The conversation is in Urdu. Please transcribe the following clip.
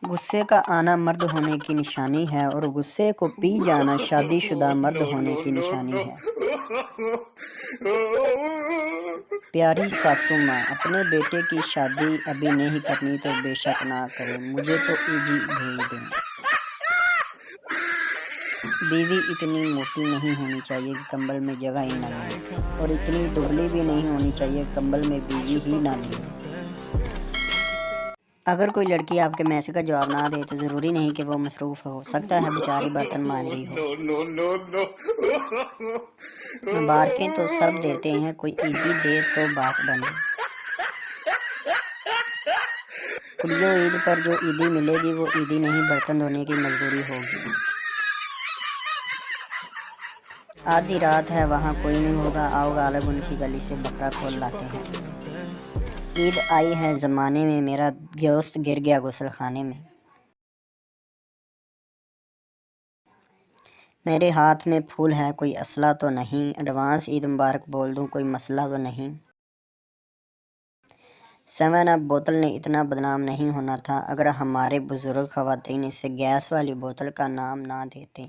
غصے کا آنا مرد ہونے کی نشانی ہے اور غصے کو پی جانا شادی شدہ مرد ہونے کی نشانی ہے۔ پیاری ساسو ماں، اپنے بیٹے کی شادی ابھی نہیں کرنی تو بے شک نہ کریں، مجھے تو عیدی بھیج دیں۔ بیوی اتنی موٹی نہیں ہونی چاہیے کہ کمبل میں جگہ ہی نہ ملے، اور اتنی دبلی بھی نہیں ہونی چاہیے کہ کمبل میں بیوی ہی نہ ملے۔ اگر کوئی لڑکی آپ کے میسج کا جواب نہ دے تو ضروری نہیں کہ وہ مصروف ہو سکتا ہے بیچاری برتن مانج رہی ہو۔ مبارکیں تو سب دیتے ہیں، کوئی عیدی دے تو بات بنے۔ کڑیوں، عید پر جو عیدی ملے گی وہ عیدی نہیں، برتن دھونے کی مزدوری ہوگی۔ آدھی رات ہے وہاں کوئی نہیں ہوگا، آؤ غالب ان کی گلی سے بکرا کھول لاتے ہیں۔ عید آئی ہے زمانے میں، میرا دوست گر گیا غسل خانے میں۔ میرے ہاتھ میں پھول ہے، کوئی اسلحہ تو نہیں، ایڈوانس عید مبارک بول دوں کوئی مسئلہ تو نہیں۔ 7 اپ بوتل نے اتنا بدنام نہیں ہونا تھا اگر ہمارے بزرگ خواتین اسے گیس والی بوتل کا نام نہ دیتے۔